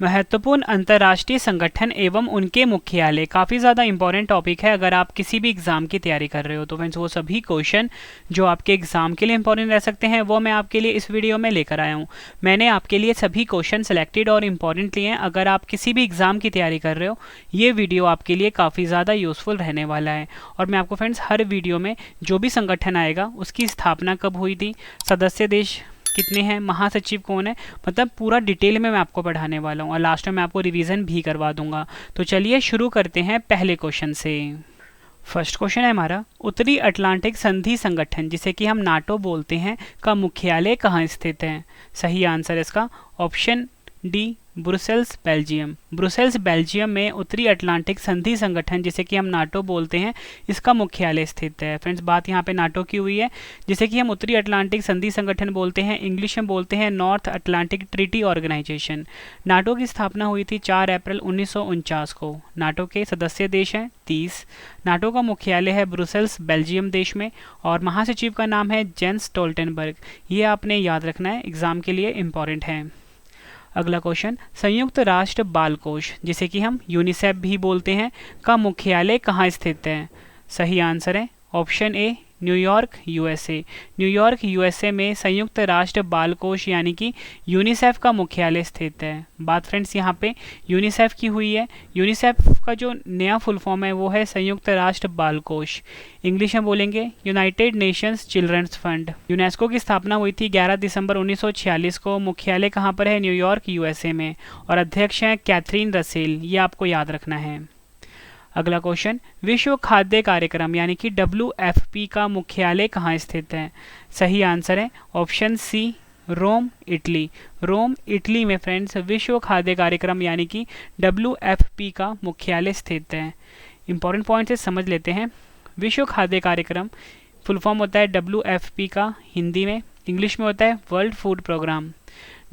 महत्वपूर्ण अंतर्राष्ट्रीय संगठन एवं उनके मुख्यालय। काफ़ी ज़्यादा इंपॉर्टेंट टॉपिक है अगर आप किसी भी एग्ज़ाम की तैयारी कर रहे हो। तो फ्रेंड्स वो सभी क्वेश्चन जो आपके एग्ज़ाम के लिए इंपॉर्टेंट रह सकते हैं वो मैं आपके लिए इस वीडियो में लेकर आया हूँ। मैंने आपके लिए सभी क्वेश्चन सेलेक्टेड और इम्पॉर्टेंट लिए हैं। अगर आप किसी भी एग्ज़ाम की तैयारी कर रहे हो ये वीडियो आपके लिए काफ़ी ज़्यादा यूज़फुल रहने वाला है। और मैं आपको फ्रेंड्स हर वीडियो में जो भी संगठन आएगा उसकी स्थापना कब हुई थी, सदस्य देश कितने हैं, महासचिव कौन है, मतलब पूरा डिटेल में मैं आपको पढ़ाने वाला हूँ और लास्ट में मैं आपको रिवीजन भी करवा दूंगा। तो चलिए शुरू करते हैं पहले क्वेश्चन से। फर्स्ट क्वेश्चन है हमारा, उत्तरी अटलांटिक संधि संगठन जिसे कि हम नाटो बोलते हैं का मुख्यालय कहाँ स्थित है। सही आंसर इसका option D Brussels Belgium. Brussels Belgium में उत्तरी अटलांटिक संधि संगठन जिसे कि हम नाटो बोलते हैं इसका मुख्यालय स्थित है। फ्रेंड्स बात यहाँ पे नाटो की हुई है जिसे कि हम उत्तरी अटलांटिक संधि संगठन बोलते हैं, इंग्लिश में बोलते हैं North Atlantic Treaty Organization. NATO की स्थापना हुई थी 4 अप्रैल 1949 को। नाटो के सदस्य देश हैं 30। नाटो का मुख्यालय है ब्रुसेल्स बेल्जियम देश में और महासचिव का नाम है जेंस स्टोल्टेनबर्ग। ये आपने याद रखना है, एग्जाम के लिए इंपॉर्टेंट है। अगला क्वेश्चन, संयुक्त राष्ट्र बाल कोष जिसे कि हम यूनिसेफ भी बोलते हैं का मुख्यालय कहाँ स्थित है। सही आंसर है option A New York USA. New York USA में संयुक्त राष्ट्र बाल कोष यानी कि यूनिसेफ का मुख्यालय स्थित है। बात फ्रेंड्स यहाँ पे यूनिसेफ की हुई है। यूनिसेफ का जो नया फुल फॉर्म है वो है संयुक्त राष्ट्र बाल कोष, इंग्लिश में बोलेंगे United Nations Children's Fund. UNESCO की स्थापना हुई थी 11 दिसंबर 1946 को। मुख्यालय कहाँ पर है, न्यूयॉर्क यूएसए में और अध्यक्ष हैं कैथरीन रसेल। ये आपको याद रखना है। अगला क्वेश्चन, विश्व खाद्य कार्यक्रम यानी कि WFP का मुख्यालय कहाँ स्थित है। सही आंसर है option C Rome Italy. Rome Italy में फ्रेंड्स विश्व खाद्य कार्यक्रम यानी कि WFP का मुख्यालय स्थित है। इंपॉर्टेंट पॉइंट से समझ लेते हैं। विश्व खाद्य कार्यक्रम फुल फॉर्म होता है WFP का, हिंदी में, इंग्लिश में होता है वर्ल्ड फूड प्रोग्राम।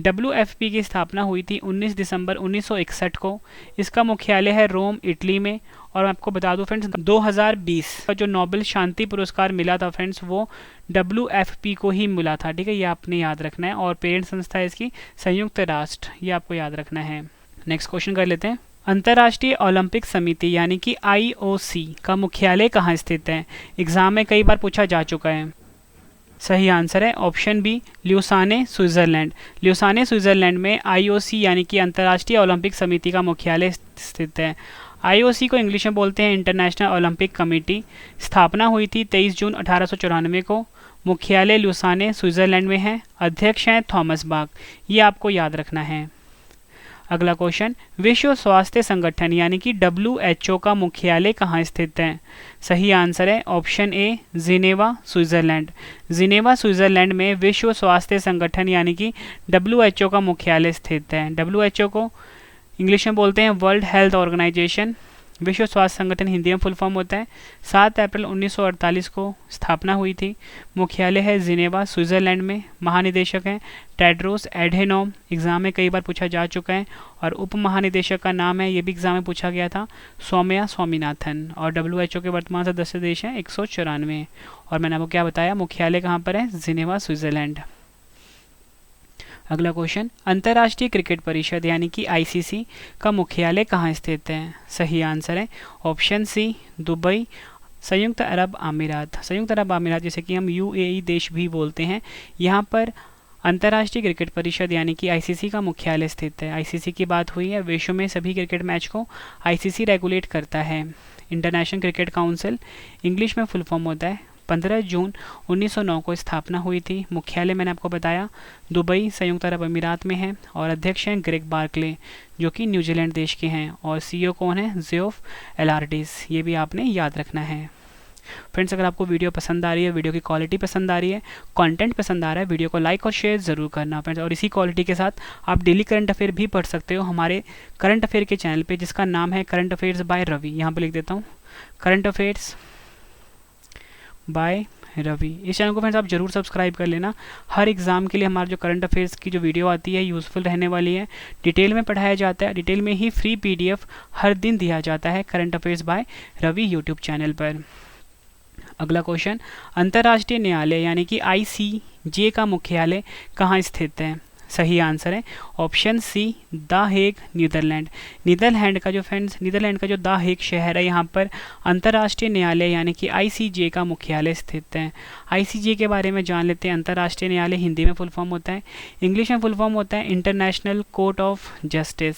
WFP की स्थापना हुई थी 19 दिसंबर 1961 को। इसका मुख्यालय है रोम इटली में। और मैं आपको बता दूं फ्रेंड्स 2020 का जो नोबेल शांति पुरस्कार मिला था फ्रेंड्स वो WFP को ही मिला था। ठीक है, ये आपने याद रखना है। और पेरेंट संस्था है इसकी संयुक्त राष्ट्र, ये आपको याद रखना है। नेक्स्ट क्वेश्चन कर लेते हैं, अंतर्राष्ट्रीय ओलंपिक समिति यानी कि IOC का मुख्यालय कहाँ स्थित है। एग्जाम में कई बार पूछा जा चुका है। सही आंसर है ऑप्शन बी ल्यूसाने स्विट्जरलैंड। ल्यूसाने स्विट्जरलैंड में IOC यानी कि अंतर्राष्ट्रीय ओलंपिक समिति का मुख्यालय स्थित है। IOC को इंग्लिश में बोलते हैं इंटरनेशनल ओलंपिक कमेटी। स्थापना हुई थी 23 जून 1894 को। मुख्यालय ल्यूसाने स्विट्जरलैंड में है। अध्यक्ष हैं थॉमस बाक। ये आपको याद रखना है। अगला क्वेश्चन, विश्व स्वास्थ्य संगठन यानी कि WHO का मुख्यालय कहाँ स्थित है। सही आंसर है option A Geneva Switzerland. Geneva Switzerland में विश्व स्वास्थ्य संगठन यानी कि WHO का मुख्यालय स्थित है। WHO को इंग्लिश में बोलते हैं वर्ल्ड हेल्थ ऑर्गेनाइजेशन। विश्व स्वास्थ्य संगठन हिंदी में फुल फॉर्म होता है। 7 अप्रैल 1948 को स्थापना हुई थी। मुख्यालय है जिनेवा स्विट्जरलैंड में। महानिदेशक हैं टेड्रोस एडहेनॉम। एग्जाम में कई बार पूछा जा चुका है। और उप महानिदेशक का नाम है, ये भी एग्जाम में पूछा गया था, सौम्या स्वामीनाथन। और WHO के वर्तमान सदस्य देश हैं 194। और मैंने आपको क्या बताया, मुख्यालय कहाँ पर है, जिनेवा स्विट्जरलैंड। अगला क्वेश्चन, अंतर्राष्ट्रीय क्रिकेट परिषद यानी कि ICC का मुख्यालय कहाँ स्थित है। सही आंसर है ऑप्शन सी दुबई, संयुक्त अरब अमीरात। संयुक्त अरब अमीरात जिसे कि हम UAE देश भी बोलते हैं, यहाँ पर अंतर्राष्ट्रीय क्रिकेट परिषद यानी कि ICC का मुख्यालय स्थित है। ICC की बात हुई है, विश्व में सभी क्रिकेट मैच को ICC रेगुलेट करता है। इंटरनेशनल क्रिकेट काउंसिल, इंग्लिश में फुल फॉर्म होता है। 15 जून 1909 को स्थापना हुई थी। मुख्यालय मैंने आपको बताया दुबई, संयुक्त अरब अमीरात में है। और अध्यक्ष हैं ग्रेग बार्कले जो कि न्यूजीलैंड देश के हैं। और CEO कौन है, जियोफ एलार्डिस। ये भी आपने याद रखना है। फ्रेंड्स अगर आपको वीडियो पसंद आ रही है, वीडियो की क्वालिटी पसंद आ रही है, कंटेंट पसंद आ रहा है, वीडियो को लाइक और शेयर ज़रूर करना फ्रेंड्स। और इसी क्वालिटी के साथ आप डेली करंट अफेयर भी पढ़ सकते हो हमारे करंट अफेयर के चैनल पे जिसका नाम है करंट अफेयर्स बाय रवि। यहाँ पे लिख देता हूँ करंट अफेयर्स बाय रवि। इस चैनल को फ्रेंड्स आप जरूर सब्सक्राइब कर लेना। हर एग्जाम के लिए हमारा जो करंट अफेयर्स की जो वीडियो आती है यूज़फुल रहने वाली है। डिटेल में पढ़ाया जाता है, डिटेल में ही फ्री PDF हर दिन दिया जाता है current affairs by Ravi YouTube channel पर। अगला क्वेश्चन, अंतर्राष्ट्रीय न्यायालय यानी कि ICJ का मुख्यालय कहाँ स्थित है। सही आंसर है option C the Hague, Netherlands. Netherlands का जो फ्रेंड्स, नीदरलैंड का जो द हेग शहर है, यहाँ पर अंतर्राष्ट्रीय न्यायालय यानी कि आईसीजे का मुख्यालय स्थित है। आईसीजे के बारे में जान लेते हैं। अंतर्राष्ट्रीय न्यायालय हिंदी में फुल फॉर्म होता है, इंग्लिश में फुल फॉर्म होता है इंटरनेशनल कोर्ट ऑफ जस्टिस।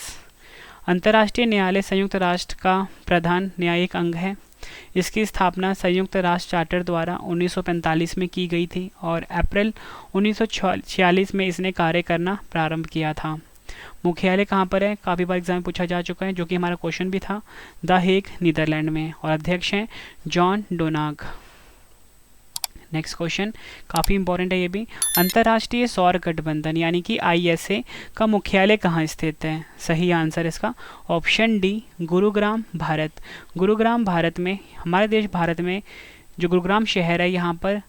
अंतर्राष्ट्रीय न्यायालय संयुक्त राष्ट्र का प्रधान न्यायिक अंग है। इसकी स्थापना संयुक्त राष्ट्र चार्टर द्वारा 1945 में की गई थी और अप्रैल 1946 में इसने कार्य करना प्रारंभ किया था। मुख्यालय कहाँ पर है, काफ़ी बार एग्जाम में पूछा जा चुका है, जो कि हमारा क्वेश्चन भी था, द हेग, नीदरलैंड में, और अध्यक्ष हैं जॉन डोनाग। नेक्स्ट क्वेश्चन काफ़ी इंपॉर्टेंट है ये भी। अंतर्राष्ट्रीय सौर गठबंधन यानी कि आईएसए का मुख्यालय कहाँ स्थित है? सही आंसर इसका ऑप्शन डी, गुरुग्राम, भारत। गुरुग्राम भारत में, हमारे देश भारत में जो गुरुग्राम शहर है, यहाँ पर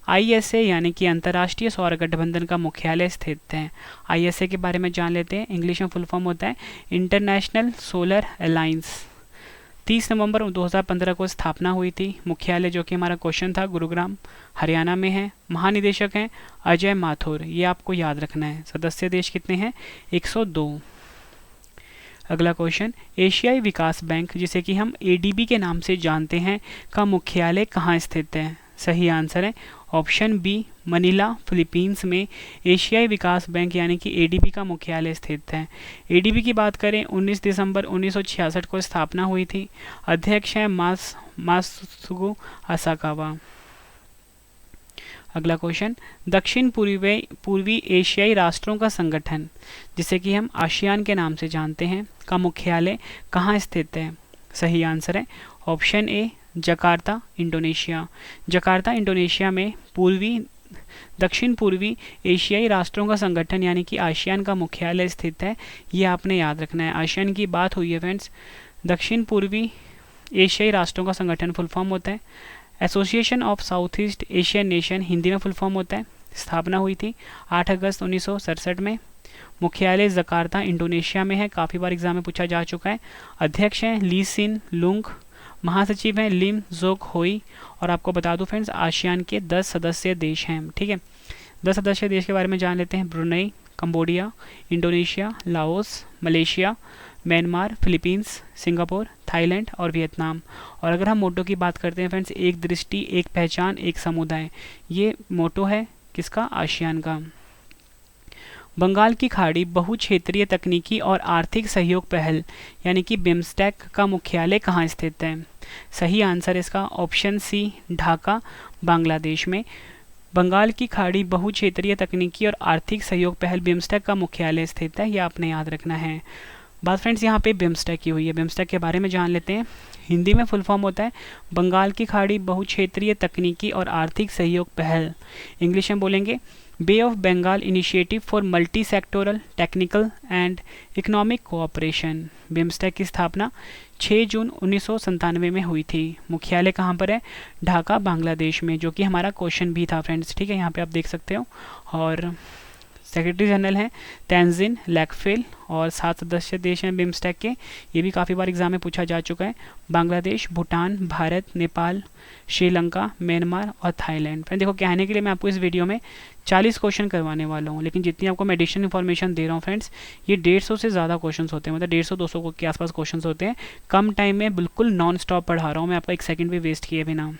आईएसए यानी कि अंतर्राष्ट्रीय सौर गठबंधन का मुख्यालय स्थित है। आईएसए के बारे में जान लेते हैं। इंग्लिश में फुल फॉर्म होता है इंटरनेशनल सोलर अलायंस। 30 नवंबर 2015 को स्थापना हुई थी। मुख्यालय, जो कि हमारा क्वेश्चन था, गुरुग्राम हरियाणा में है। महानिदेशक हैं अजय माथुर, ये आपको याद रखना है। सदस्य देश कितने हैं? 102। अगला क्वेश्चन, एशियाई विकास बैंक, जिसे कि हम एडीबी के नाम से जानते हैं, का मुख्यालय कहाँ स्थित है? सही आंसर है ऑप्शन बी, मनीला, फिलीपींस में एशियाई विकास बैंक यानी कि एडीबी का मुख्यालय स्थित है। एडीबी की बात करें, 19 दिसंबर 1966 को स्थापना हुई थी। अध्यक्ष हैं मात्सुगु असाकावा। अगला क्वेश्चन, दक्षिण पूर्वी एशियाई राष्ट्रों का संगठन, जिसे कि हम आसियान के नाम से जानते हैं, का मुख्यालय कहाँ स्थित है? सही आंसर है option A, Jakarta, Indonesia. Jakarta, Indonesia में दक्षिण पूर्वी एशियाई राष्ट्रों का संगठन यानी कि आसियान का मुख्यालय स्थित है। ये आपने याद रखना है। आसियान की बात हुई है फ्रेंड्स। दक्षिण पूर्वी एशियाई राष्ट्रों का संगठन फुल फॉर्म होता है association of south east Asian nation, Hindi में फुल फॉर्म होता है। स्थापना हुई थी 8 अगस्त 1967 में। मुख्यालय जकार्ता, इंडोनेशिया में है। काफ़ी बार एग्जाम में पूछा जा चुका है। अध्यक्ष हैं ली सिन लुंग। महासचिव हैं लिम जोक होई। और आपको बता दूं फ्रेंड्स, आसियान के 10 सदस्य देश हैं। ठीक है, 10 सदस्य देश के बारे में जान लेते हैं। Brunei, Cambodia, Indonesia, Laos, Malaysia, Myanmar, Philippines, Singapore, Thailand और वियतनाम। और अगर हम मोटो की बात करते हैं फ्रेंड्स, एक दृष्टि, एक पहचान, एक समुदाय, ये मोटो है किसका? आसियान का। बंगाल की खाड़ी बहुक्षेत्रीय तकनीकी और आर्थिक सहयोग पहल यानी कि बिम्स्टेक का मुख्यालय कहाँ स्थित है? सही आंसर इसका ऑप्शन सी, ढाका, बांग्लादेश में। बंगाल की खाड़ी बहुक्षेत्रीय तकनीकी और आर्थिक सहयोग पहल बिम्स्टेक का मुख्यालय स्थित है। यह आपने याद रखना है। बात फ्रेंड्स यहाँ पे बिम्स्टेक की हुई है। बिम्स्टेक के बारे में जान लेते हैं। हिंदी में फुल फॉर्म होता है बंगाल की खाड़ी बहुक्षेत्रीय तकनीकी और आर्थिक सहयोग पहल। इंग्लिश में बोलेंगे bay of Bengal initiative for multi sectoral technical and economic cooperation. BIMSTEC की स्थापना 6 जून 1997 में हुई थी। मुख्यालय कहाँ पर है? ढाका, बांग्लादेश में, जो कि हमारा क्वेश्चन भी था फ्रेंड्स। ठीक है, यहाँ पे आप देख सकते हो। और सेक्रेटरी जनरल हैं तंजीन लेकफेल और 7 सदस्य देश हैं बिम्स्टेक के। ये भी काफ़ी बार एग्जाम में पूछा जा चुका है। बांग्लादेश, भूटान, भारत, नेपाल, श्रीलंका, म्यांमार और थाईलैंड। फ्रेंड देखो, कहने के लिए मैं आपको इस वीडियो में 40 क्वेश्चन करवाने वाला हूँ, लेकिन जितनी आपको मैं एडिशनल इन्फॉर्मेशन दे रहा हूँ फ्रेंड्स, ये 150 से ज़्यादा क्वेश्चन होते हैं, मतलब 150-200 के आसपास क्वेश्चन होते हैं। कम टाइम में बिल्कुल नॉन स्टॉप पढ़ा रहा हूँ मैं, आपका 1 सेकंड भी वेस्ट किए बिना।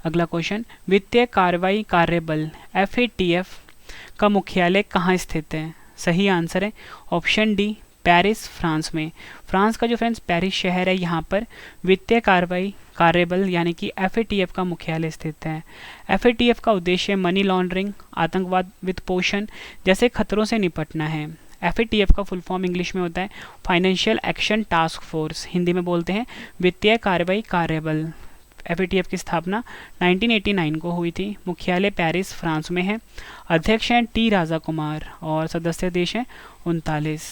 अगला क्वेश्चन, वित्तीय कार्रवाई कार्यबल FATF का मुख्यालय कहाँ स्थित है? सही आंसर है ऑप्शन डी, पेरिस, फ्रांस में। फ्रांस का जो फ्रेंड्स पेरिस शहर है, यहाँ पर वित्तीय कार्रवाई कार्यबल यानी कि FATF का मुख्यालय स्थित है। FATF का उद्देश्य मनी लॉन्ड्रिंग, आतंकवाद, वित्त पोषण जैसे खतरों से निपटना है। FATF का फुल फॉर्म इंग्लिश में होता है financial action task force, Hindi में बोलते हैं वित्तीय कार्रवाई कार्यबल। FATF की स्थापना 1989 को हुई थी। मुख्यालय पेरिस, फ्रांस में है। अध्यक्ष हैं टी राजा कुमार और सदस्य देश हैं 39।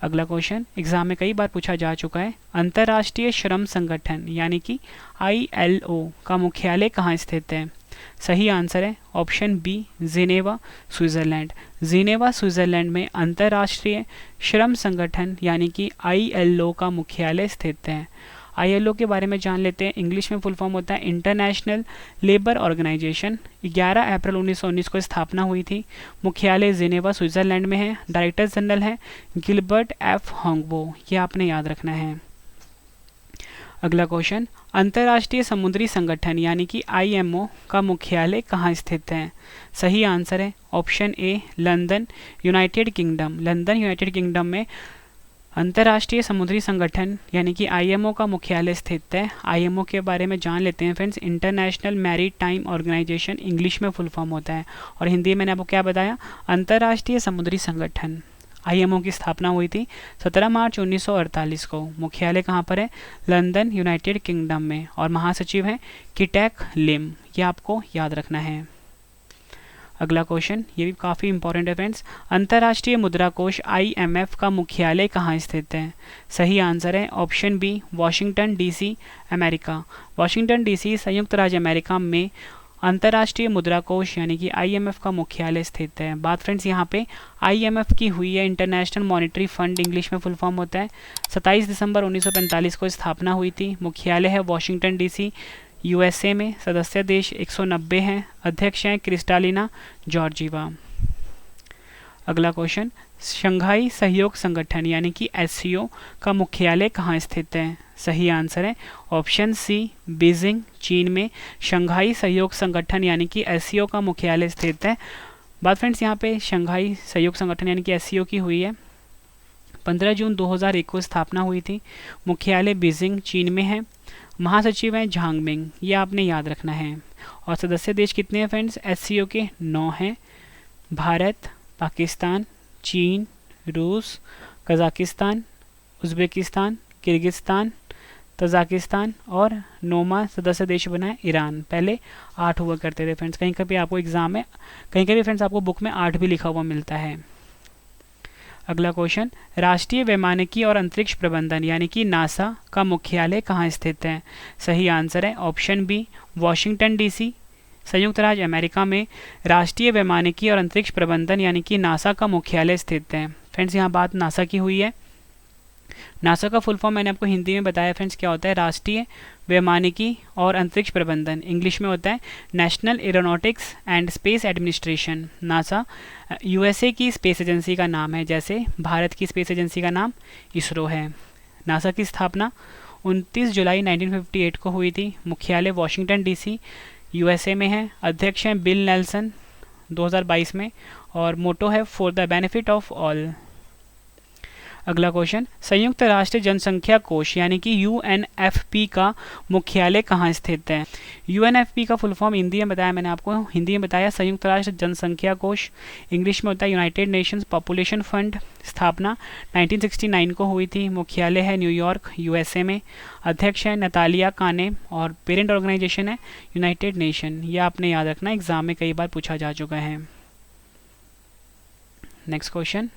अगला क्वेश्चन एग्जाम में कई बार पूछा जा चुका है। अंतर्राष्ट्रीय श्रम संगठन यानी कि ILO का मुख्यालय कहाँ स्थित है? सही आंसर है option B, Geneva, Switzerland. Geneva, Switzerland में अंतर्राष्ट्रीय श्रम संगठन यानी कि ILO का मुख्यालय स्थित है। ILO के बारे में जान लेते हैं। इंग्लिश में फुल फॉर्म होता है इंटरनेशनल लेबर ऑर्गेनाइजेशन। 11 अप्रैल 1919 को स्थापना हुई थी। मुख्यालय जिनेवा स्विट्जरलैंड में है। डायरेक्टर जनरल है गिलबर्ट एफ होंगबो। ये आपने याद रखना है। अगला क्वेश्चन, अंतर्राष्ट्रीय समुद्री संगठन यानी कि IMO का मुख्यालय कहाँ स्थित है? सही आंसर है option A London, United kingdom. London, United kingdom में अंतर्राष्ट्रीय समुद्री संगठन यानी कि IMO का मुख्यालय स्थित है। IMO के बारे में जान लेते हैं friends. International Maritime Organization English में फुल फॉर्म होता है, और हिंदी में मैंने आपको क्या बताया, अंतर्राष्ट्रीय समुद्री संगठन। IMO की स्थापना हुई थी 17 मार्च 1948 को। मुख्यालय कहाँ पर है? लंदन, यूनाइटेड किंगडम में, और महासचिव हैं किटेक लिम। ये आपको याद रखना है। अगला क्वेश्चन, ये भी काफ़ी इंपॉर्टेंट है फ्रेंड्स। अंतर्राष्ट्रीय मुद्रा कोष IMF का मुख्यालय कहाँ स्थित है? सही आंसर है option B Washington DC, America. Washington DC संयुक्त राज्य अमेरिका में अंतर्राष्ट्रीय मुद्रा कोष यानी कि IMF का मुख्यालय स्थित है। बात फ्रेंड्स यहाँ पे IMF की हुई है, इंटरनेशनल मॉनेटरी फंड इंग्लिश में फुल फॉर्म होता है। 27 दिसंबर 1945 को स्थापना हुई थी। मुख्यालय है वॉशिंगटन DC, USA में। सदस्य देश 190 हैं। अध्यक्ष हैं क्रिस्टालिना जॉर्जीवा। अगला क्वेश्चन, शंघाई सहयोग संगठन यानी कि SCO का मुख्यालय कहाँ स्थित है? सही आंसर है ऑप्शन सी बीजिंग, चीन में शंघाई सहयोग संगठन यानी कि SCO का मुख्यालय स्थित है। बात फ्रेंड्स यहाँ पे शंघाई सहयोग संगठन यानी कि SCO की हुई है। 15 जून 2001 को स्थापना हुई थी। मुख्यालय बीजिंग, चीन में है। महासचिव हैं झांगमिंग। ये आपने याद रखना है। और सदस्य देश कितने हैं फ्रेंड्स? SCO के 9 हैं। भारत, पाकिस्तान, चीन, रूस, कजाकिस्तान, उज़्बेकिस्तान, किर्गिस्तान, तजाकिस्तान, और 9वां सदस्य देश बना है ईरान। पहले 8 हुआ करते थे फ्रेंड्स। कहीं कभी आपको एग्जाम में, कहीं कभी फ्रेंड्स आपको बुक में 8 भी लिखा हुआ मिलता है। अगला क्वेश्चन, राष्ट्रीय वैमानिकी और अंतरिक्ष प्रबंधन यानी कि नासा का मुख्यालय कहाँ स्थित है? सही आंसर है ऑप्शन बी वॉशिंगटन DC, संयुक्त राज्य अमेरिका में राष्ट्रीय वैमानिकी और अंतरिक्ष प्रबंधन यानी कि नासा का मुख्यालय स्थित है। फ्रेंड्स यहाँ बात नासा की हुई है। नासा का फुल फॉर्म मैंने आपको हिंदी में बताया फ्रेंड्स क्या होता है, राष्ट्रीय वैमानिकी और अंतरिक्ष प्रबंधन। इंग्लिश में होता है national aeronautics and space administration. NASA USA की स्पेस एजेंसी का नाम है, जैसे भारत की स्पेस एजेंसी का नाम इसरो है। नासा की स्थापना 29 जुलाई 1958 को हुई थी। मुख्यालय वॉशिंगटन DC, USA में है। अध्यक्ष हैं बिल नेल्सन 2022 में, और मोटो है for the benefit of all. अगला क्वेश्चन, संयुक्त राष्ट्र जनसंख्या कोष यानी कि UNFP का मुख्यालय कहाँ स्थित है? UNFP का फुल फॉर्म हिंदी में बताया मैंने आपको, हिंदी में बताया संयुक्त राष्ट्र जनसंख्या कोष। इंग्लिश में होता है यूनाइटेड नेशंस पॉपुलेशन फंड। स्थापना 1969 को हुई थी। मुख्यालय है न्यूयॉर्क, USA में। अध्यक्ष है नतालिया काने, और पेरेंट ऑर्गेनाइजेशन है यूनाइटेड नेशन। यह आपने याद रखना, एग्जाम में कई बार पूछा जा चुका है। नेक्स्ट क्वेश्चन,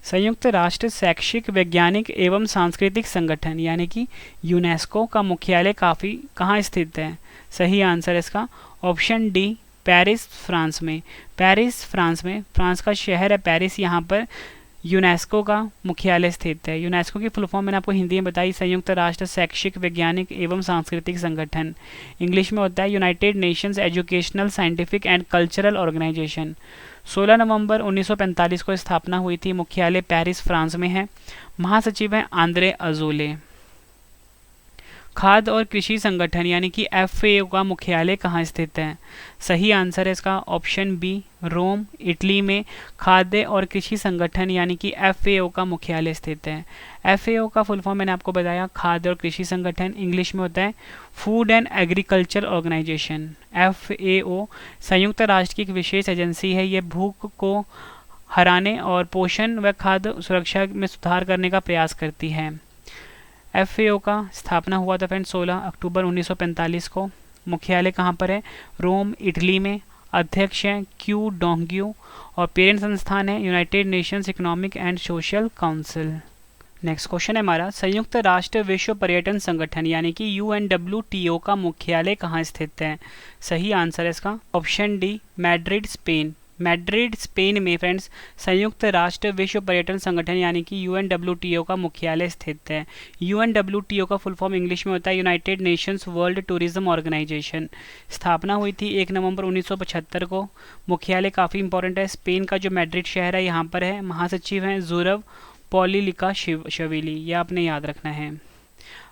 संयुक्त राष्ट्र शैक्षिक, वैज्ञानिक एवं सांस्कृतिक संगठन यानी कि यूनेस्को का मुख्यालय कहाँ स्थित है? सही आंसर है इसका ऑप्शन डी पेरिस, फ्रांस में। पेरिस, फ्रांस में, फ्रांस का शहर है पेरिस, यहाँ पर यूनेस्को का मुख्यालय स्थित है। यूनेस्को की फुल फॉर्म मैंने आपको हिंदी में बताई, संयुक्त राष्ट्र शैक्षिक, वैज्ञानिक एवं सांस्कृतिक संगठन। इंग्लिश में होता है United Nations Educational, Scientific and Cultural Organization. 16 नवंबर 1945 को स्थापना हुई थी। मुख्यालय पेरिस, फ्रांस में है। महासचिव हैं आंद्रे अजोले। खाद्य और कृषि संगठन यानी कि FAO का मुख्यालय कहाँ स्थित है? सही आंसर है इसका ऑप्शन बी रोम, इटली में खाद्य और कृषि संगठन यानी कि FAO का मुख्यालय स्थित है। FAO का फुल फॉर्म मैंने आपको बताया, खाद्य और कृषि संगठन। इंग्लिश में होता है Food and Agriculture Organization. FAO संयुक्त राष्ट्र की एक विशेष एजेंसी है। ये भूख को हराने और पोषण व खाद्य सुरक्षा में सुधार करने का प्रयास करती है। FAO का स्थापना हुआ था फ्रेंड 16 अक्टूबर 1945 को। मुख्यालय कहाँ पर है? रोम, इटली में। अध्यक्ष हैं क्यू डोंग्यू, और पेरेंट संस्थान है United Nations economic and social council. Next question है हमारा, संयुक्त राष्ट्र विश्व पर्यटन संगठन यानी कि UNWTO का मुख्यालय कहाँ स्थित है? सही आंसर है इसका option D Madrid, Spain. Madrid Spain में फ्रेंड्स संयुक्त राष्ट्र विश्व पर्यटन संगठन यानी कि UNWTO का मुख्यालय स्थित है। UNWTO का फुल फॉर्म इंग्लिश में होता है United Nations World Tourism Organization. स्थापना हुई थी 1 नवंबर 1975 को। मुख्यालय काफ़ी इंपॉर्टेंट है, स्पेन का जो मैड्रिड शहर है यहाँ पर है। महासचिव हैं जुरव पॉलिलिका शवेली, ये आपने याद रखना है।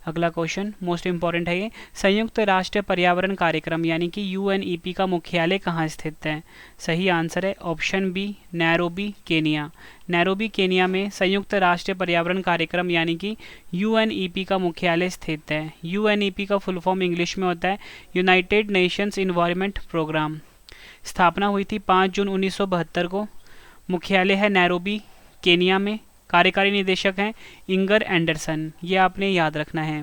अगला क्वेश्चन मोस्ट इंपॉर्टेंट है ये, संयुक्त राष्ट्र पर्यावरण कार्यक्रम यानी कि UNEP का मुख्यालय कहाँ स्थित है? सही आंसर है option B Nairobi Kenya. Nairobi Kenya में संयुक्त राष्ट्र पर्यावरण कार्यक्रम यानी कि UNEP का मुख्यालय स्थित है। UNEP का फुल फॉर्म इंग्लिश में होता है यूनाइटेड नेशंस इन्वायरमेंट प्रोग्राम। स्थापना हुई थी 5 जून 1972 को। मुख्यालय है नैरोबी केनिया में। कार्यकारी निदेशक हैं इंगर एंडरसन, ये आपने याद रखना है।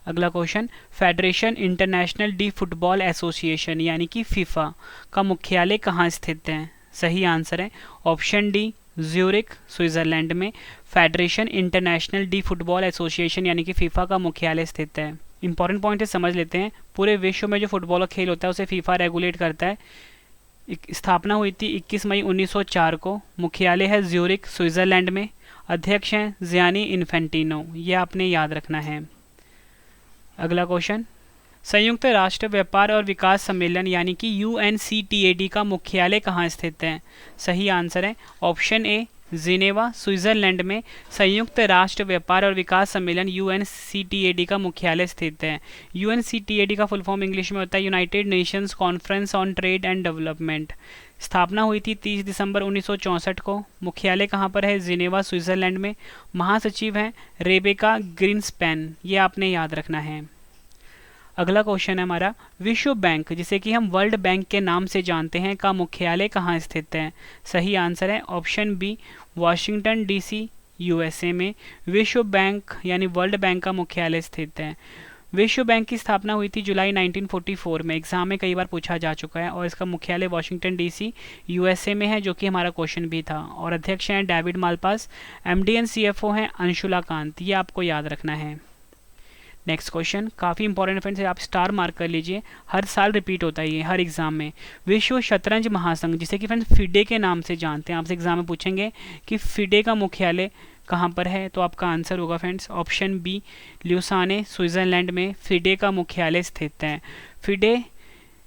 अगला question, federation international D football association यानी कि फीफा का मुख्यालय कहाँ स्थित है? सही आंसर है ऑप्शन डी ज्यूरिख स्विट्जरलैंड में federation international D football association यानी कि फीफा का मुख्यालय स्थित है। इंपॉर्टेंट पॉइंट है, समझ लेते हैं। पूरे विश्व में जो फुटबॉल का खेल होता है उसे फीफा रेगुलेट करता है। स्थापना हुई थी 21 मई 1904 को। मुख्यालय है ज्यूरिख स्विट्जरलैंड में। अध्यक्ष हैं जियानी इन्फेंटिनो, ये आपने याद रखना है। अगला क्वेश्चन, संयुक्त राष्ट्र व्यापार और विकास सम्मेलन यानी कि UNCTAD का मुख्यालय कहाँ स्थित है? सही आंसर है ऑप्शन ए जिनेवा स्विट्जरलैंड में संयुक्त राष्ट्र व्यापार और विकास सम्मेलन UNCTAD का मुख्यालय स्थित है। UNCTAD का फुल फॉर्म इंग्लिश में होता है United Nations conference on trade and development. स्थापना हुई थी 30 दिसंबर 1964 को। मुख्यालय कहाँ पर है? जिनेवा स्विट्जरलैंड में। महासचिव हैं रेबेका ग्रीन्सपैन, ये आपने याद रखना है। अगला क्वेश्चन है हमारा, विश्व बैंक जिसे कि हम वर्ल्ड बैंक के नाम से जानते हैं का मुख्यालय कहाँ स्थित है? सही आंसर है option B Washington DC USA में विश्व बैंक यानी वर्ल्ड बैंक का मुख्यालय स्थित है। विश्व बैंक की स्थापना हुई थी जुलाई 1944 में। एग्जाम में कई बार पूछा जा चुका है और इसका मुख्यालय वाशिंगटन DC USA में है, जो कि हमारा क्वेश्चन भी था। और अध्यक्ष हैं David Malpass. MD and CFO हैं अंशुला कांत, ये आपको याद रखना है। नेक्स्ट क्वेश्चन काफ़ी इंपॉर्टेंट फ्रेंड्स है, आप स्टार मार्क कर लीजिए, हर साल रिपीट होता है ये हर एग्जाम में। विश्व शतरंज महासंघ जिसे कि फ्रेंड्स फिडे के नाम से जानते हैं, आपसे एग्जाम में पूछेंगे कि फिडे का मुख्यालय कहाँ पर है, तो आपका आंसर होगा फ्रेंड्स ऑप्शन बी ल्यूसाने स्विट्जरलैंड में फिडे का मुख्यालय स्थित है। फिडे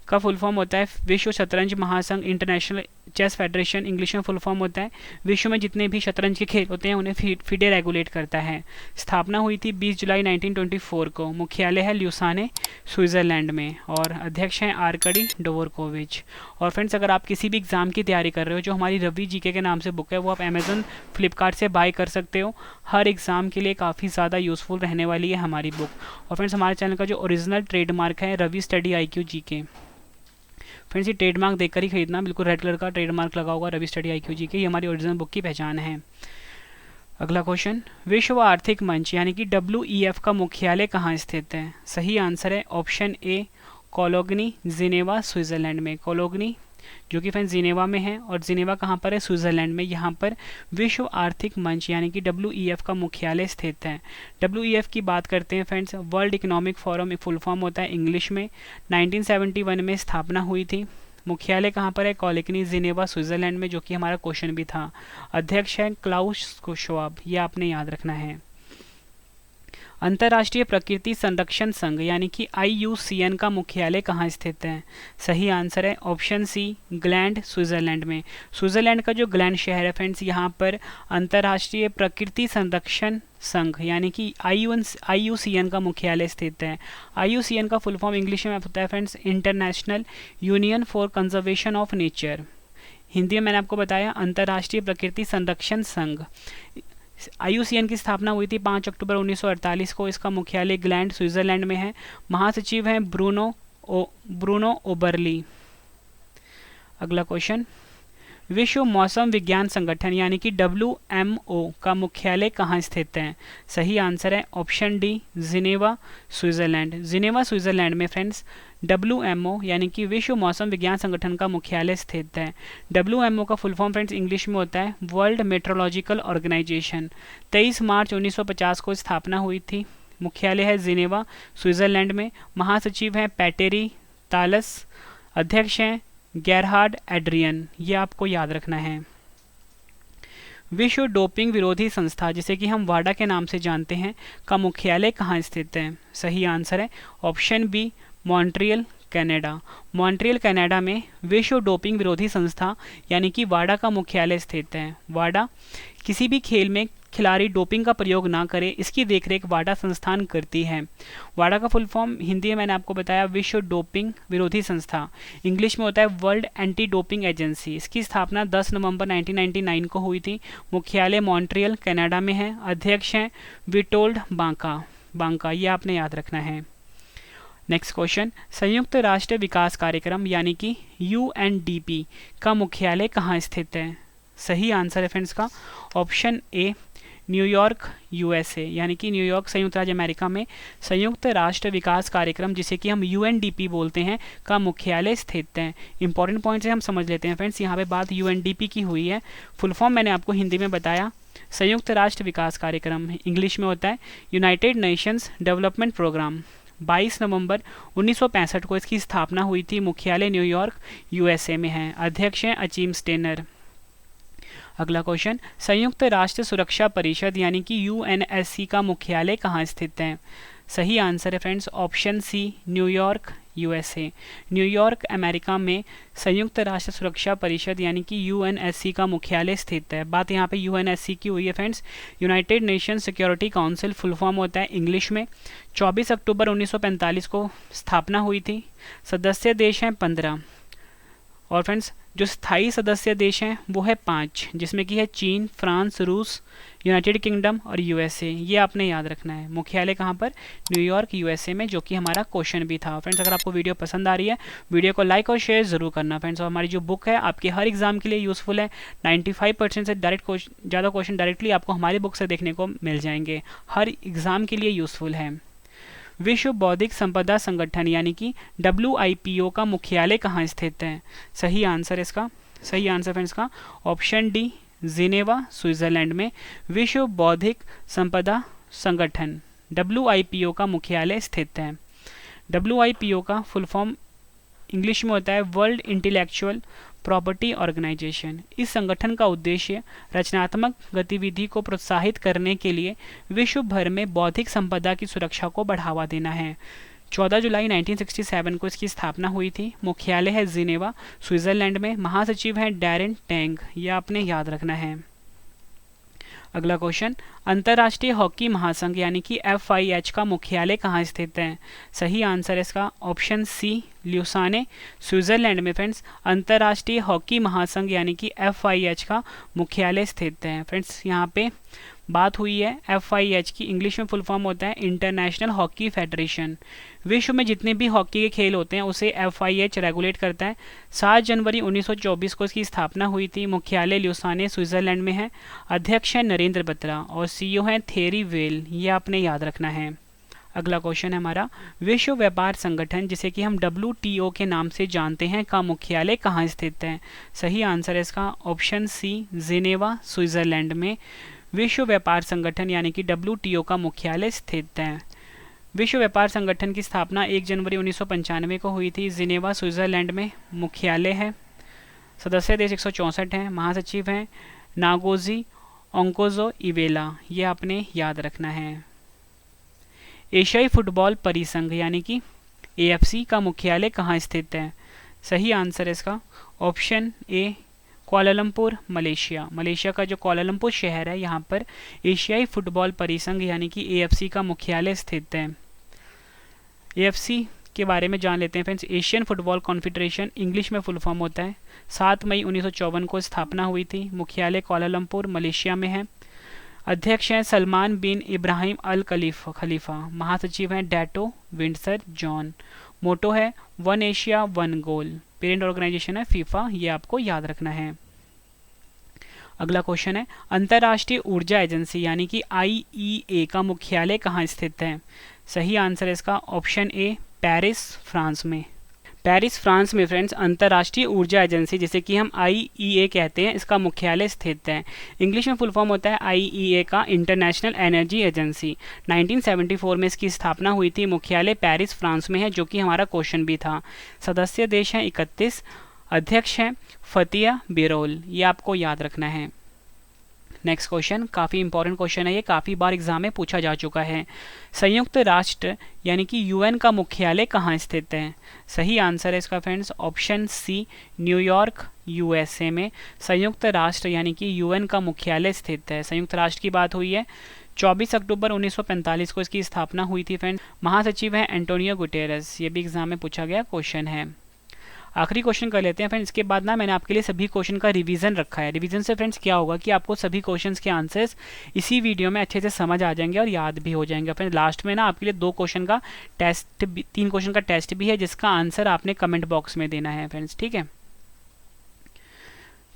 का फुल फॉर्म होता है विश्व शतरंज महासंघ इंटरनेशनल चेस फेडरेशन। इंग्लिश में फुल फॉर्म होता है विश्व में जितने भी शतरंज के खेल होते हैं उन्हें फिडे रेगुलेट करता है। स्थापना हुई थी 20 जुलाई 1924 को। मुख्यालय है ल्यूसाने स्विट्जरलैंड में और अध्यक्ष हैं आर्कडी डोवरकोविच। और फ्रेंड्स अगर आप किसी भी एग्जाम की तैयारी कर रहे हो, जो हमारी रवि जीके के नाम से बुक है वो आप अमेजन फ्लिपकार्ट से बाय कर सकते हो। हर एग्जाम के लिए काफ़ी ज़्यादा यूज़फुल रहने वाली है हमारी बुक। और फ्रेंड्स हमारे चैनल का जो ओरिजिनल ट्रेडमार्क है Ravi study IQ GK, friends ये ट्रेडमार्क देखकर ही खरीदना, बिल्कुल रेड कलर का ट्रेडमार्क लगा होगा रवि स्टडी IQ GK, ये हमारी ओरिजिनल बुक की पहचान है। अगला क्वेश्चन, विश्व आर्थिक मंच यानी कि WEF का मुख्यालय कहाँ स्थित है? सही आंसर है ऑप्शन ए कोलोगनी जिनेवा स्विट्जरलैंड में। कोलोगनी जो कि फ्रेंड्स जिनेवा में है और जिनेवा कहाँ पर है? स्विट्जरलैंड में। यहाँ पर विश्व आर्थिक मंच यानी कि WEF का मुख्यालय स्थित है। WEF की बात करते हैं friends, world economic forum full form होता है इंग्लिश में। 1971 में स्थापना हुई थी। मुख्यालय कहाँ पर है? कोलोगनी जिनेवा स्विट्जरलैंड में, जो कि हमारा क्वेश्चन भी था। अध्यक्ष है क्लाउस श्वाब, ये आपने याद रखना है। अंतर्राष्ट्रीय प्रकृति संरक्षण संघ यानी कि IUCN का मुख्यालय कहाँ स्थित है? सही आंसर है ऑप्शन सी ग्लैंड स्विट्जरलैंड में। स्विट्जरलैंड का जो ग्लैंड शहर है फ्रेंड्स, यहाँ पर अंतर्राष्ट्रीय प्रकृति संरक्षण संघ यानी कि IUCN का मुख्यालय स्थित है। IUCN का फुल फॉर्म इंग्लिश में होता है friends international union for conservation of nature. Hindi में मैंने आपको बताया अंतर्राष्ट्रीय प्रकृति संरक्षण संघ। IUCN की स्थापना हुई थी 5 अक्टूबर 1948 को। इसका मुख्यालय ग्लैंड स्विट्जरलैंड में है। महासचिव हैं ब्रूनो ओबरली। अगला क्वेश्चन, विश्व मौसम विज्ञान संगठन यानी कि WMO का मुख्यालय कहाँ स्थित है? सही आंसर है option D Geneva Switzerland. Geneva Switzerland में फ्रेंड्स WMO यानी कि विश्व मौसम विज्ञान संगठन का मुख्यालय स्थित है। WMO का फुल फॉर्म फ्रेंड्स इंग्लिश में होता है वर्ल्ड मेट्रोलॉजिकल ऑर्गेनाइजेशन। 23 मार्च 1950 को स्थापना हुई थी। मुख्यालय है जिनेवा स्विट्जरलैंड में। महासचिव हैं पैटेरी तालस। अध्यक्ष हैं गेरहार्ड एड्रियन, ये आपको याद रखना है। विश्व डोपिंग विरोधी संस्था, जिसे कि हम वाडा के नाम से जानते हैं, का मुख्यालय कहाँ स्थित है? सही आंसर है option B, Montreal, Canada. Montreal Canada में विश्व डोपिंग विरोधी संस्था यानी कि वाडा का मुख्यालय स्थित है। वाडा किसी भी खेल में खिलाड़ी डोपिंग का प्रयोग ना करे, इसकी देखरेख वाडा संस्थान करती है। वाडा का फुल फॉर्म हिंदी में मैंने आपको बताया विश्व डोपिंग विरोधी संस्था, इंग्लिश में होता है वर्ल्ड एंटी डोपिंग एजेंसी। इसकी स्थापना 10 नवंबर 1999 को हुई थी। मुख्यालय मॉन्ट्रियल कनाडा में है। अध्यक्ष हैं विटोल्ड बांका, ये आपने याद रखना है। नेक्स्ट क्वेश्चन, संयुक्त राष्ट्र विकास कार्यक्रम यानी कि UNDP का मुख्यालय कहाँ स्थित है? सही आंसर है फ्रेंड्स का ऑप्शन ए, न्यूयॉर्क USA, यानी कि न्यूयॉर्क संयुक्त राज्य अमेरिका में संयुक्त राष्ट्र विकास कार्यक्रम, जिसे कि हम UNDP बोलते हैं, का मुख्यालय स्थित है। इंपॉर्टेंट पॉइंट्स हम समझ लेते हैं फ्रेंड्स। यहाँ पे बात UNDP की हुई है। फुल फॉर्म मैंने आपको हिंदी में बताया, संयुक्त राष्ट्र विकास कार्यक्रम, इंग्लिश में होता है यूनाइटेड नेशंस डेवलपमेंट प्रोग्राम। 22 नवंबर 1965 को इसकी स्थापना हुई थी। मुख्यालय न्यूयॉर्क USA में है। अध्यक्ष हैं अचीम स्टेनर। अगला क्वेश्चन, संयुक्त राष्ट्र सुरक्षा परिषद यानी कि UNSC का मुख्यालय कहाँ स्थित है? सही आंसर है friends option C, New York USA। New York America में संयुक्त राष्ट्र सुरक्षा परिषद यानी कि UNSC का मुख्यालय स्थित है। बात यहाँ पे UNSC की हुई है friends, United nation security council, full form होता है इंग्लिश में। 24 अक्टूबर 1945 को स्थापना हुई थी। सदस्य देश हैं 15 और फ्रेंड्स जो स्थायी सदस्य देश हैं वो है 5, जिसमें कि है चीन, फ्रांस, रूस, यूनाइटेड किंगडम और USA। ये आपने याद रखना है। मुख्यालय कहाँ पर? न्यूयॉर्क USA में, जो कि हमारा क्वेश्चन भी था। फ्रेंड्स अगर आपको वीडियो पसंद आ रही है, वीडियो को लाइक और शेयर जरूर करना फ्रेंड्स। और हमारी जो बुक है आपके हर एग्जाम के लिए यूजफुल है। 95% से ज़्यादा क्वेश्चन डायरेक्टली आपको हमारी बुक से देखने को मिल जाएंगे। हर एग्जाम के लिए यूजफुल है। विश्व बौद्धिक संपदा संगठन यानी कि WIPO का मुख्यालय कहाँ स्थित है? सही आंसर इसका, सही आंसर फ्रेंड्स का ऑप्शन डी, जिनेवा स्विट्जरलैंड में विश्व बौद्धिक संपदा संगठन WIPO का मुख्यालय स्थित है। WIPO का फुल फॉर्म इंग्लिश में होता है वर्ल्ड इंटेलेक्चुअल प्रॉपर्टी ऑर्गेनाइजेशन। इस संगठन का उद्देश्य रचनात्मक गतिविधि को प्रोत्साहित करने के लिए विश्व भर में बौद्धिक संपदा की सुरक्षा को बढ़ावा देना है। 14 जुलाई 1967 को इसकी स्थापना हुई थी। मुख्यालय है जिनेवा स्विट्जरलैंड में। महासचिव हैं डैरेन टैंग, ये आपने याद रखना है। अगला क्वेश्चन, अंतर्राष्ट्रीय हॉकी महासंघ यानी कि FIH का मुख्यालय कहाँ स्थित है? सही आंसर है इसका ऑप्शन सी, ल्यूसाने स्विट्जरलैंड में फ्रेंड्स अंतर्राष्ट्रीय हॉकी महासंघ यानी कि FIH का मुख्यालय स्थित है। फ्रेंड्स यहाँ पे बात हुई है FIH की, इंग्लिश में फुल फॉर्म होता है इंटरनेशनल हॉकी फेडरेशन। विश्व में जितने भी हॉकी के खेल होते हैं उसे FIH रेगुलेट करता है। 7 जनवरी 1924 को इसकी स्थापना हुई थी। मुख्यालय ल्यूसाने स्विट्जरलैंड में है। अध्यक्ष है नरेंद्र बत्रा और CEO हैं थेरी वेल, ये आपने याद रखना है। अगला क्वेश्चन है हमारा, विश्व व्यापार संगठन जिसे कि हम WTO के नाम से जानते हैं का मुख्यालय कहाँ स्थित है? सही आंसर है इसका ऑप्शन सी, जिनेवा स्विट्जरलैंड में विश्व व्यापार संगठन यानी कि WTO का मुख्यालय स्थित है। विश्व व्यापार संगठन की स्थापना 1 जनवरी 1995 को हुई थी। जिनेवा स्विट्जरलैंड में मुख्यालय है। सदस्य देश 164 हैं। महासचिव हैं नागोजी ओंकोजो इवेला, ये आपने याद रखना है। एशियाई फुटबॉल परिसंघ यानी कि AFC का मुख्यालय कहाँ स्थित है? सही आंसर है इसका option A, Kuala Lumpur Malaysia. Malaysia का जो कुआलालंपुर शहर है यहाँ पर एशियाई फुटबॉल परिसंघ यानी कि AFC का मुख्यालय स्थित है। AFC के बारे में जान लेते हैं friends. Asian football confederation, English में फुल फॉर्म होता है। 7 मई 1954 को स्थापना हुई थी। मुख्यालय कुआलालंपुर मलेशिया में है। अध्यक्ष हैं सलमान बिन इब्राहिम अल खलीफा। महासचिव हैं डैटो विंडसर जॉन। मोटो है one Asia one goal. Parent organisation है FIFA, ये आपको याद रखना है। अगला क्वेश्चन है, अंतर्राष्ट्रीय ऊर्जा एजेंसी यानी कि IEA का मुख्यालय कहाँ स्थित है? सही आंसर है इसका ऑप्शन ए, पेरिस फ्रांस में। पेरिस फ्रांस में फ्रेंड्स अंतर्राष्ट्रीय ऊर्जा एजेंसी जिसे कि हम IEA कहते हैं, इसका मुख्यालय स्थित है। इंग्लिश में फुल फॉर्म होता है IEA का इंटरनेशनल एनर्जी एजेंसी। 1974 में इसकी स्थापना हुई थी। मुख्यालय पेरिस फ्रांस में है, जो कि हमारा क्वेश्चन भी था। सदस्य देश हैं 31। अध्यक्ष हैं फतिया बिरोल, ये आपको याद रखना है। नेक्स्ट क्वेश्चन काफ़ी इंपॉर्टेंट क्वेश्चन है, ये काफ़ी बार एग्जाम में पूछा जा चुका है। संयुक्त राष्ट्र यानी कि यूएन का मुख्यालय कहाँ स्थित है? सही आंसर है इसका friends option C, New York USA में संयुक्त राष्ट्र यानी कि यूएन का मुख्यालय स्थित है। संयुक्त राष्ट्र की बात हुई है, 24 अक्टूबर 1945 को इसकी स्थापना हुई थी फ्रेंड्स। महासचिव हैं एंटोनियो गुटेरेस, ये भी एग्जाम में पूछा गया क्वेश्चन है। आखिरी क्वेश्चन कर लेते हैं फ्रेंड्स, इसके बाद ना मैंने आपके लिए सभी क्वेश्चन का रिवीजन रखा है। रिवीजन से फ्रेंड्स क्या होगा कि आपको सभी क्वेश्चंस के आंसर्स इसी वीडियो में अच्छे से समझ आ जाएंगे और याद भी हो जाएंगे। फ्रेंड्स लास्ट में ना आपके लिए 2 क्वेश्चन का टेस्ट, 3 क्वेश्चन का टेस्ट भी है जिसका आंसर आपने कमेंट बॉक्स में देना है फ्रेंड्स, ठीक है।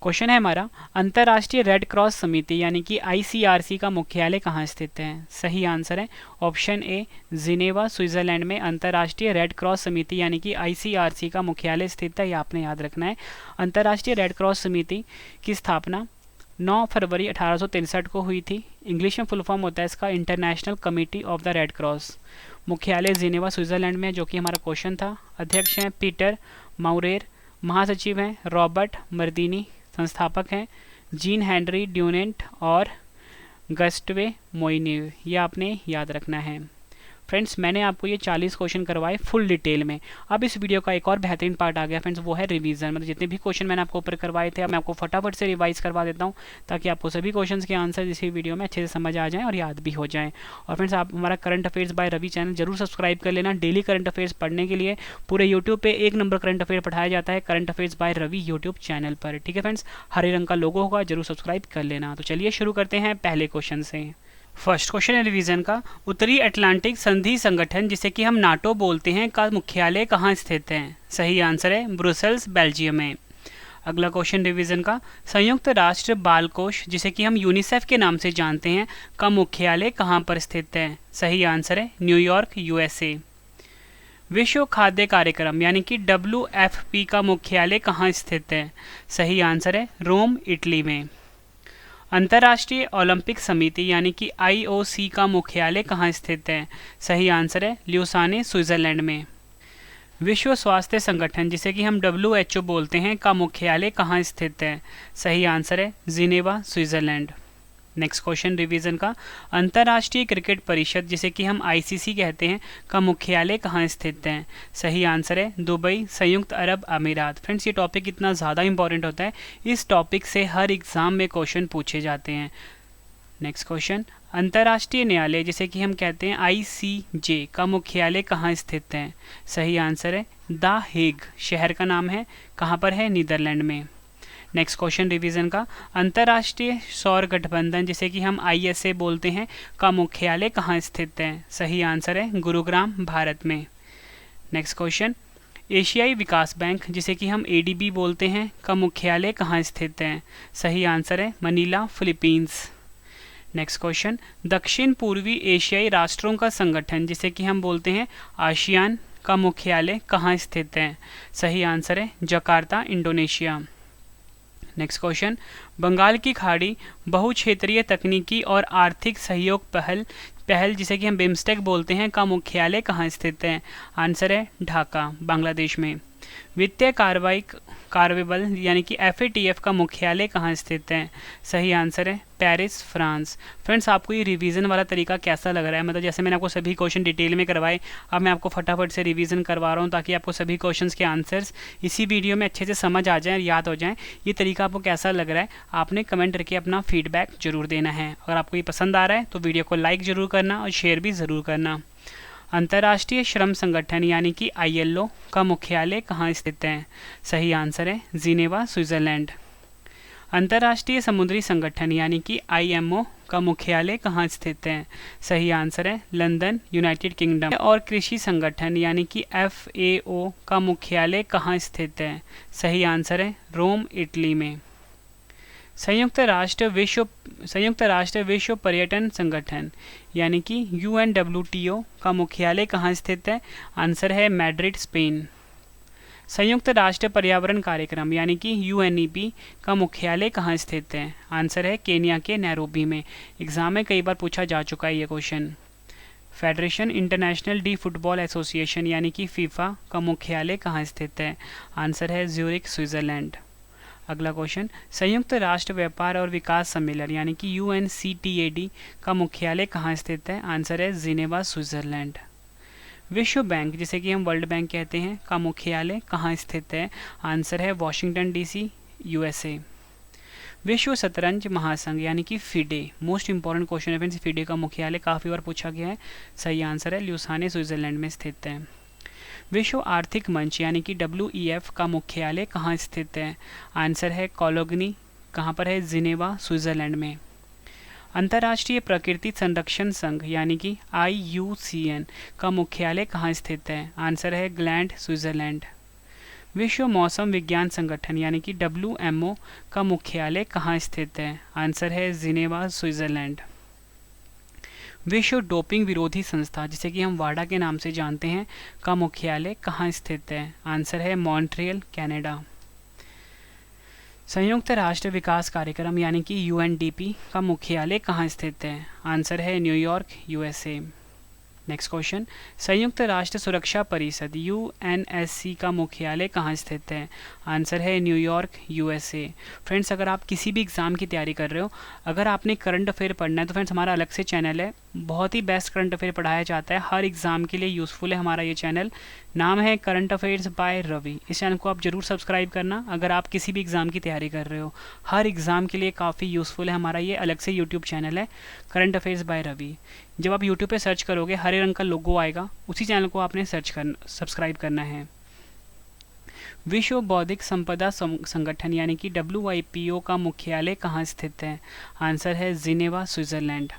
क्वेश्चन है हमारा, अंतर्राष्ट्रीय रेड क्रॉस समिति यानी कि आईसीआरसी का मुख्यालय कहाँ स्थित है? सही आंसर है ऑप्शन ए, जिनेवा स्विट्जरलैंड में अंतर्राष्ट्रीय रेड क्रॉस समिति यानी कि आईसीआरसी का मुख्यालय स्थित है, ये आपने याद रखना है। अंतर्राष्ट्रीय रेड क्रॉस समिति की स्थापना 9 फरवरी 1863 को हुई थी। इंग्लिश में फुल फॉर्म होता है इसका international committee of the red cross. मुख्यालय जिनेवा स्विट्जरलैंड में, जो कि हमारा क्वेश्चन था। अध्यक्ष हैं पीटर माउरेर, महासचिव हैं रॉबर्ट मर्दिनी, संस्थापक हैं जीन हेनरी ड्यूनेंट और गस्टवे मोइनिव, ये आपने याद रखना है। फ्रेंड्स मैंने आपको ये 40 क्वेश्चन करवाए फुल डिटेल में। अब इस वीडियो का एक और बेहतरीन पार्ट आ गया फ्रेंड्स, वो है रिवीजन। मतलब जितने भी क्वेश्चन मैंने आपको ऊपर करवाए थे, अब मैं आपको फटाफट से रिवाइज करवा देता हूँ ताकि आपको सभी क्वेश्चंस के आंसर इसी वीडियो में अच्छे से समझ आ जाएं और याद भी हो जाएं। और फ्रेंड्स आप हमारा current affairs by Ravi channel जरूर सब्सक्राइब कर लेना। डेली करंट अफेयर्स पढ़ने के लिए पूरे यूट्यूब पर 1 नंबर करंट अफेयर पढ़ाया जाता है current affairs by Ravi YouTube channel पर, ठीक है फ्रेंड्स। हरे रंग का लोगो होगा, जरूर सब्सक्राइब कर लेना। तो चलिए शुरू करते हैं पहले क्वेश्चन से। फर्स्ट क्वेश्चन है रिवीजन का, उत्तरी अटलांटिक संधि संगठन जिसे कि हम नाटो बोलते हैं का मुख्यालय कहाँ स्थित है? सही आंसर है ब्रुसेल्स बेल्जियम में। अगला क्वेश्चन रिवीजन का, संयुक्त राष्ट्र बाल कोष जिसे कि हम यूनिसेफ के नाम से जानते हैं का मुख्यालय कहाँ पर स्थित है? सही आंसर है न्यूयॉर्क यूएसए। विश्व खाद्य कार्यक्रम यानी कि WFP का मुख्यालय कहाँ स्थित है? सही आंसर है रोम इटली में। अंतर्राष्ट्रीय ओलंपिक समिति यानी कि IOC का मुख्यालय कहाँ स्थित है? सही आंसर है ल्यूसाने स्विट्जरलैंड में। विश्व स्वास्थ्य संगठन जिसे कि हम WHO बोलते हैं का मुख्यालय कहाँ स्थित है? सही आंसर है Geneva Switzerland. Next question revision का, अंतर्राष्ट्रीय क्रिकेट परिषद जिसे कि हम ICC कहते हैं का मुख्यालय कहाँ स्थित है? सही आंसर है दुबई संयुक्त अरब अमीरात। फ्रेंड्स ये टॉपिक इतना ज़्यादा इंपॉर्टेंट होता है, इस टॉपिक से हर एग्जाम में क्वेश्चन पूछे जाते हैं। नेक्स्ट क्वेश्चन, अंतर्राष्ट्रीय न्यायालय जिसे कि हम कहते हैं ICJ का मुख्यालय कहाँ स्थित है? सही आंसर है द हेग, शहर का नाम है, कहाँ पर है? नीदरलैंड में। नेक्स्ट क्वेश्चन रिवीजन का, अंतर्राष्ट्रीय सौर गठबंधन जिसे कि हम ISA बोलते हैं का मुख्यालय कहाँ स्थित है? सही आंसर है गुरुग्राम भारत में। नेक्स्ट क्वेश्चन, एशियाई विकास बैंक जिसे कि हम ADB बोलते हैं का मुख्यालय कहाँ स्थित है? सही आंसर है मनीला फिलीपींस। नेक्स्ट क्वेश्चन, दक्षिण पूर्वी एशियाई राष्ट्रों का संगठन जिसे कि हम बोलते हैं आसियान का मुख्यालय कहाँ स्थित है? सही आंसर है Jakarta Indonesia. Next question, Bengal की खाड़ी बहुक्षेत्रीय तकनीकी और आर्थिक सहयोग पहल जिसे कि हम बिम्स्टेक बोलते हैं का मुख्यालय कहाँ स्थित है? आंसर है ढाका बांग्लादेश में। वित्तीय कार्रवाई बल यानी कि FATF का मुख्यालय कहाँ स्थित है? सही आंसर है पेरिस फ्रांस। फ्रेंड्स आपको ये रिवीजन वाला तरीका कैसा लग रहा है? मतलब जैसे मैंने आपको सभी क्वेश्चन डिटेल में करवाए, अब मैं आपको फटाफट से रिवीजन करवा रहा हूँ ताकि आपको सभी क्वेश्चंस के आंसर्स इसी वीडियो में अच्छे से समझ आ जाएं, याद हो जाएं। ये तरीका आपको कैसा लग रहा है आपने कमेंट करके अपना फीडबैक जरूर देना है। अगर आपको ये पसंद आ रहा है तो वीडियो को लाइक ज़रूर करना और शेयर भी ज़रूर करना। अंतर्राष्ट्रीय श्रम संगठन यानी कि ILO का मुख्यालय कहाँ स्थित है? सही आंसर है जिनेवा स्विट्जरलैंड। अंतर्राष्ट्रीय समुद्री संगठन यानी कि IMO का मुख्यालय कहाँ स्थित है? सही आंसर है लंदन यूनाइटेड किंगडम। और कृषि संगठन यानी कि FAO का मुख्यालय कहाँ स्थित है? सही आंसर है रोम इटली में। संयुक्त राष्ट्र विश्व पर्यटन संगठन यानी कि UNWTO का मुख्यालय कहाँ स्थित है? आंसर है मैड्रिड स्पेन। संयुक्त राष्ट्र पर्यावरण कार्यक्रम यानी कि UNEP का मुख्यालय कहाँ स्थित है? आंसर है केन्या के नैरोबी में। एग्जाम में कई बार पूछा जा चुका है ये question. Federation international D football association यानी कि फीफा का मुख्यालय कहाँ स्थित है? आंसर है ज्यूरिख, स्विट्जरलैंड। अगला क्वेश्चन, संयुक्त राष्ट्र व्यापार और विकास सम्मेलन यानी कि UNCTAD का मुख्यालय कहाँ स्थित है? आंसर है जिनेवा, स्विट्जरलैंड। विश्व बैंक, जिसे कि हम वर्ल्ड बैंक कहते हैं, का मुख्यालय कहाँ स्थित है? आंसर है वॉशिंगटन DC, USA। विश्व शतरंज महासंघ यानी कि FIDE, मोस्ट इंपॉर्टेंट क्वेश्चन है फ्रेंड्स, FIDE का मुख्यालय काफ़ी बार पूछा गया है। सही आंसर है ल्यूसाने, स्विट्जरलैंड में स्थित है। विश्व आर्थिक मंच यानी कि WEF का मुख्यालय कहाँ स्थित है? आंसर है कोलोगनी, कहाँ पर है? जिनेवा, स्विट्जरलैंड में। अंतर्राष्ट्रीय प्रकृति संरक्षण संघ यानी कि IUCN का मुख्यालय कहाँ स्थित है? आंसर है ग्लैंड, स्विट्जरलैंड। विश्व मौसम विज्ञान संगठन यानी कि WMO का मुख्यालय कहाँ स्थित है? आंसर है जिनेवा, स्विट्जरलैंड। विश्व डोपिंग विरोधी संस्था, जिसे कि हम वाडा के नाम से जानते हैं, का मुख्यालय कहाँ स्थित है? आंसर है मॉन्ट्रियल, कनाडा। संयुक्त राष्ट्र विकास कार्यक्रम यानी कि UNDP का मुख्यालय कहाँ स्थित है? आंसर है न्यूयॉर्क, USA। नेक्स्ट क्वेश्चन, संयुक्त राष्ट्र सुरक्षा परिषद UNSC का मुख्यालय कहाँ स्थित है? आंसर है न्यूयॉर्क, USA। फ्रेंड्स, अगर आप किसी भी एग्ज़ाम की तैयारी कर रहे हो, अगर आपने करंट अफेयर पढ़ना है तो फ्रेंड्स हमारा अलग से चैनल है, बहुत ही बेस्ट करंट अफेयर पढ़ाया जाता है, हर एग्ज़ाम के लिए यूज़फुल है हमारा ये चैनल। नाम है करंट अफेयर्स बाय रवि। इस चैनल को आप जरूर सब्सक्राइब करना अगर आप किसी भी एग्ज़ाम की तैयारी कर रहे हो, हर एग्ज़ाम के लिए काफ़ी यूज़फुल है हमारा ये अलग से यूट्यूब चैनल है, करंट अफेयर्स बाय रवि। जब आप यूट्यूब पे सर्च करोगे हरे रंग का लोगो आएगा, उसी चैनल को आपने सब्सक्राइब करना है। विश्व बौद्धिक संपदा संगठन यानी कि WIPO का मुख्यालय कहाँ स्थित है? आंसर है जिनेवा, स्विट्जरलैंड।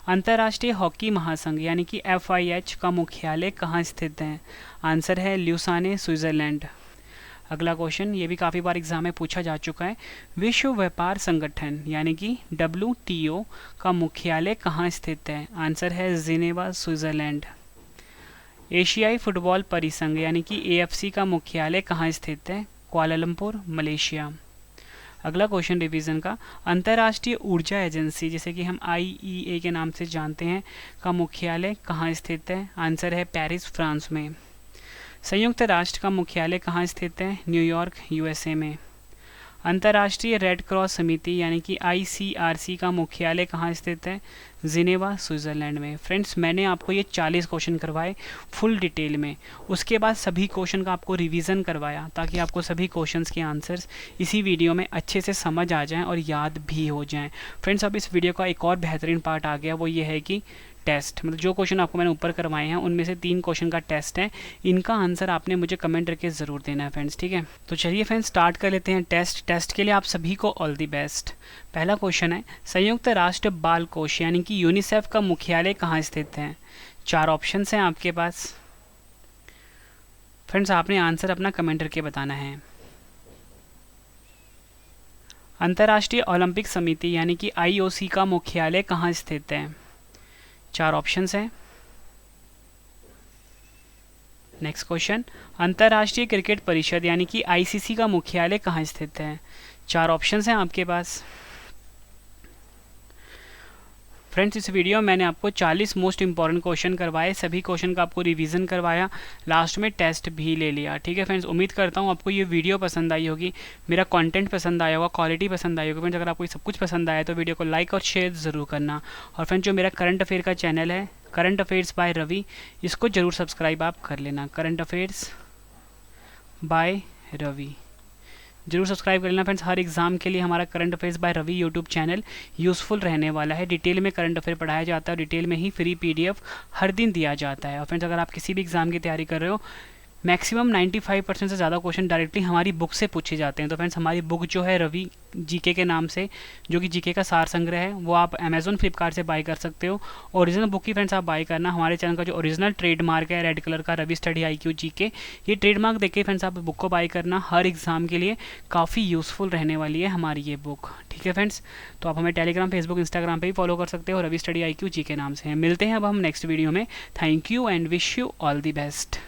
अंतर्राष्ट्रीय हॉकी महासंघ यानी कि FIH का मुख्यालय कहाँ स्थित है? आंसर है ल्यूसाने, स्विट्जरलैंड। अगला क्वेश्चन, ये भी काफ़ी बार एग्जाम में पूछा जा चुका है। विश्व व्यापार संगठन यानी कि WTO का मुख्यालय कहाँ स्थित है? आंसर है जिनेवा, स्विट्जरलैंड। एशियाई फुटबॉल परिसंघ यानी कि AFC का मुख्यालय कहाँ स्थित है? Kuala Lumpur, Malaysia. अगला क्वेश्चन रिवीजन का, अंतर्राष्ट्रीय ऊर्जा एजेंसी, जिसे कि हम IEA के नाम से जानते हैं, का मुख्यालय कहाँ स्थित है? आंसर है पेरिस, फ्रांस में। संयुक्त राष्ट्र का मुख्यालय कहाँ स्थित है? न्यूयॉर्क, USA में। अंतर्राष्ट्रीय रेड क्रॉस समिति यानी कि ICRC का मुख्यालय कहाँ स्थित है? जिनेवा, स्विट्जरलैंड में। फ्रेंड्स, मैंने आपको ये 40 क्वेश्चन करवाए फुल डिटेल में, उसके बाद सभी क्वेश्चन का आपको रिवीजन करवाया ताकि आपको सभी क्वेश्चंस के आंसर्स इसी वीडियो में अच्छे से समझ आ जाएं और याद भी हो जाएं। फ्रेंड्स, अब इस वीडियो का एक और बेहतरीन पार्ट आ गया, वो ये है कि टेस्ट, मतलब जो क्वेश्चन आपको मैंने ऊपर करवाए हैं उनमें से 3 क्वेश्चन का टेस्ट है, इनका आंसर आपने मुझे कमेंट करके ज़रूर देना है फ्रेंड्स, ठीक है। तो चलिए फ्रेंड्स स्टार्ट कर लेते हैं टेस्ट के लिए आप सभी को ऑल दी बेस्ट। पहला क्वेश्चन है, संयुक्त राष्ट्र बाल कोष यानी कि यूनिसेफ का मुख्यालय कहाँ स्थित है? 4 ऑप्शन हैं आपके पास। फ्रेंड्स, आपने आंसर अपना कमेंट करके बताना है। अंतर्राष्ट्रीय ओलंपिक समिति यानी कि IOC का मुख्यालय कहाँ स्थित है? 4 ऑप्शंस हैं। नेक्स्ट क्वेश्चन, अंतर्राष्ट्रीय क्रिकेट परिषद यानी कि ICC का मुख्यालय कहाँ स्थित है? 4 ऑप्शंस हैं आपके पास। फ्रेंड्स, इस वीडियो में मैंने आपको 40 मोस्ट इंपॉर्टेंट क्वेश्चन करवाए, सभी क्वेश्चन का आपको रिवीजन करवाया, लास्ट में टेस्ट भी ले लिया, ठीक है फ्रेंड्स। उम्मीद करता हूँ आपको ये वीडियो पसंद आई होगी, मेरा कंटेंट पसंद आया होगा, क्वालिटी पसंद आई होगी। फ्रेंड्स, अगर आपको ये सब कुछ पसंद आया तो वीडियो को लाइक और शेयर ज़रूर करना। और फ्रेंड्स, जो मेरा करंट अफेयर का चैनल है करंट अफेयर्स बाय रवि, इसको ज़रूर सब्सक्राइब आप कर लेना। करंट अफेयर्स बाय रवि जरूर सब्सक्राइब कर लेना फ्रेंड्स। हर एग्जाम के लिए हमारा current affairs by Ravi YouTube channel useful रहने वाला है। डिटेल में करंट अफेयर पढ़ाया जाता है और डिटेल में ही फ्री PDF हर दिन दिया जाता है। और फ्रेंड्स, अगर आप किसी भी एग्जाम की तैयारी कर रहे हो, मैक्सिमम 95% से ज़्यादा क्वेश्चन डायरेक्टली हमारी बुक से पूछे जाते हैं। तो फ्रेंड्स, हमारी बुक जो है रवि GK के नाम से, जो कि GK का सार संग्रह है, वो आप Amazon, फ्लिपकार्ट से बाय कर सकते हो। ओरिजिनल बुक ही फ्रेंड्स आप बाय करना। हमारे चैनल का जो ओरिजिनल ट्रेडमार्क है रेड कलर का, रवि स्टडी IQ GK, ये ट्रेडमार्क देख फ्रेंड्स आप बुक को बाय करना। हर एग्जाम के लिए काफ़ी यूज़फुल रहने वाली है हमारी ये बुक, ठीक है फ्रेंड्स। तो आप हमें टेलीग्राम, फेसबुक, इंस्टाग्राम पे भी फॉलो कर सकते हो, रवि स्टडी IQ GK नाम से। मिलते हैं अब हम नेक्स्ट वीडियो में। Thank you and wish you all the best.